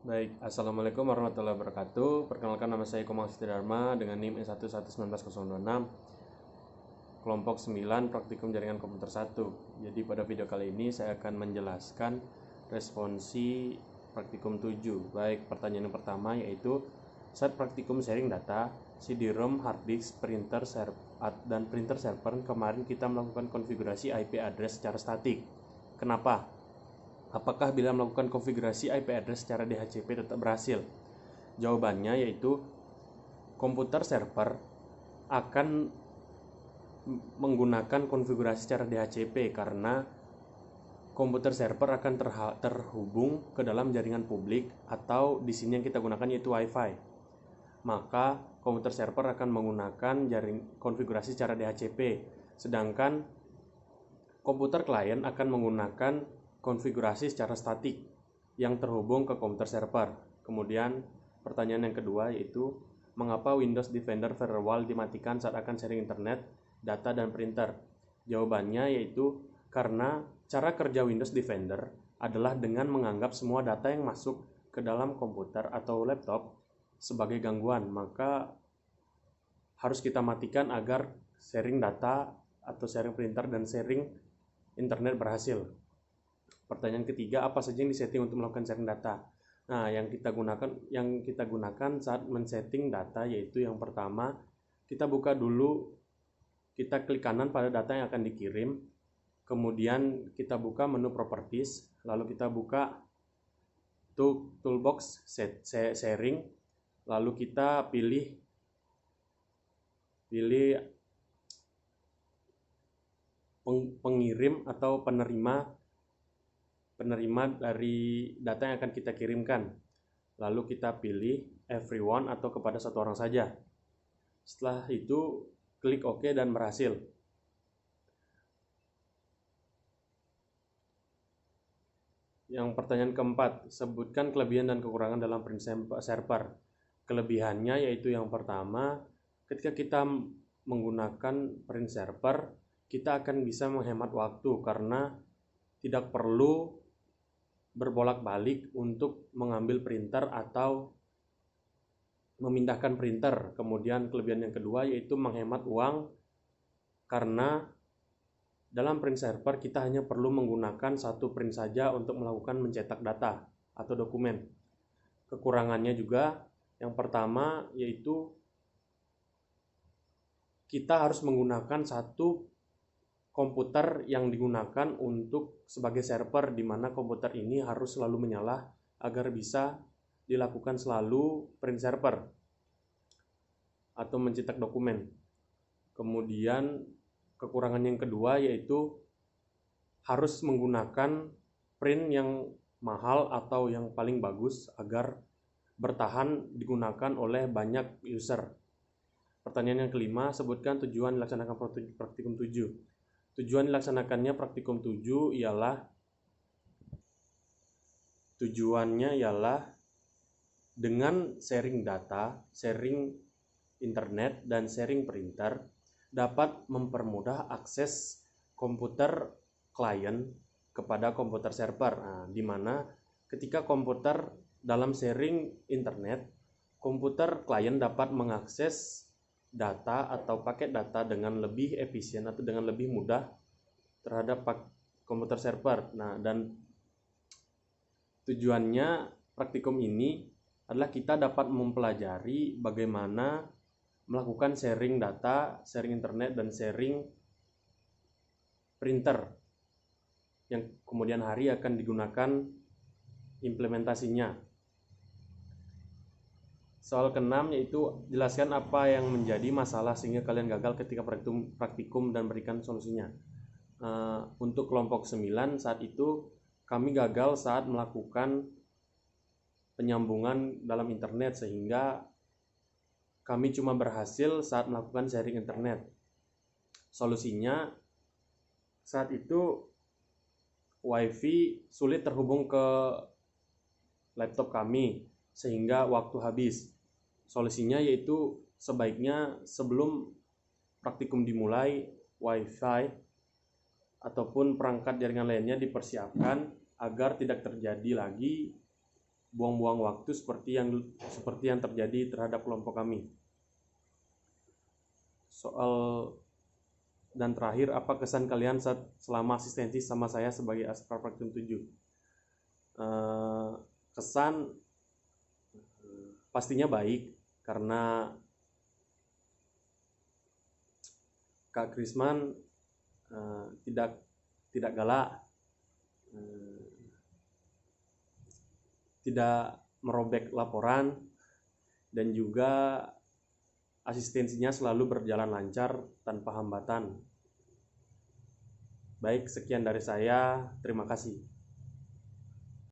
Baik, Assalamualaikum warahmatullahi wabarakatuh. Perkenalkan, nama saya Komang Dharma dengan NIM E1119026, kelompok 9, praktikum jaringan komputer 1. Jadi pada video kali ini saya akan menjelaskan responsi praktikum 7. Baik, pertanyaan yang pertama yaitu saat praktikum sharing data, CD-ROM, hard disk, printer, dan printer server, kemarin kita melakukan konfigurasi IP address secara statik. Kenapa? Apakah bila melakukan konfigurasi IP address secara DHCP tetap berhasil? Jawabannya yaitu komputer server akan menggunakan konfigurasi secara DHCP karena komputer server akan terhubung ke dalam jaringan publik, atau di sini yang kita gunakan yaitu WiFi. Maka komputer server akan menggunakan konfigurasi secara DHCP, sedangkan komputer klien akan menggunakan konfigurasi secara statik yang terhubung ke komputer server. Kemudian pertanyaan yang kedua yaitu mengapa Windows Defender Firewall dimatikan saat akan sharing internet, data, dan printer? Jawabannya yaitu karena cara kerja Windows Defender adalah dengan menganggap semua data yang masuk ke dalam komputer atau laptop sebagai gangguan, maka harus kita matikan agar sharing data atau sharing printer dan sharing internet berhasil. Pertanyaan ketiga, apa saja yang disetting untuk melakukan sharing data? Nah, yang kita gunakan saat men-setting data yaitu yang pertama, kita buka dulu, kita klik kanan pada data yang akan dikirim, kemudian kita buka menu properties, lalu kita buka toolbox sharing, lalu kita pilih pengirim atau penerima dari data yang akan kita kirimkan. Lalu kita pilih everyone atau kepada satu orang saja. Setelah itu klik OK dan berhasil. Yang pertanyaan keempat, sebutkan kelebihan dan kekurangan dalam print server. Kelebihannya yaitu yang pertama, ketika kita menggunakan print server, kita akan bisa menghemat waktu karena tidak perlu berbolak-balik untuk mengambil printer atau memindahkan printer. Kemudian kelebihan yang kedua yaitu menghemat uang karena dalam print server kita hanya perlu menggunakan satu print saja untuk melakukan mencetak data atau dokumen. Kekurangannya juga yang pertama yaitu kita harus menggunakan satu komputer yang digunakan untuk sebagai server, di mana komputer ini harus selalu menyala agar bisa dilakukan selalu print server atau mencetak dokumen. Kemudian kekurangan yang kedua yaitu harus menggunakan print yang mahal atau yang paling bagus agar bertahan digunakan oleh banyak user. Pertanyaan yang kelima, sebutkan tujuan dilaksanakan praktikum 7. Tujuan dilaksanakannya praktikum 7 tujuannya ialah dengan sharing data, sharing internet, dan sharing printer dapat mempermudah akses komputer klien kepada komputer server. Nah, di mana ketika komputer dalam sharing internet, komputer klien dapat mengakses data atau paket data dengan lebih efisien atau dengan lebih mudah terhadap komputer server. Nah, dan tujuannya praktikum ini adalah kita dapat mempelajari bagaimana melakukan sharing data, sharing internet, dan sharing printer yang kemudian hari akan digunakan implementasinya. Soal ke-6 yaitu jelaskan apa yang menjadi masalah sehingga kalian gagal ketika praktikum dan berikan solusinya. Untuk kelompok 9 saat itu kami gagal saat melakukan penyambungan dalam internet sehingga kami cuma berhasil saat melakukan sharing internet. Solusinya saat itu WiFi sulit terhubung ke laptop kami sehingga waktu habis. Solusinya yaitu sebaiknya sebelum praktikum dimulai, WiFi ataupun perangkat jaringan lainnya dipersiapkan agar tidak terjadi lagi buang-buang waktu seperti yang terjadi terhadap kelompok kami. Dan terakhir, apa kesan kalian selama asistensi sama saya sebagai Askar Praktikum 7? Kesan pastinya baik, karena Kak Krisman tidak galak, tidak merobek laporan, dan juga asistensinya selalu berjalan lancar tanpa hambatan. Baik, sekian dari saya. Terima kasih.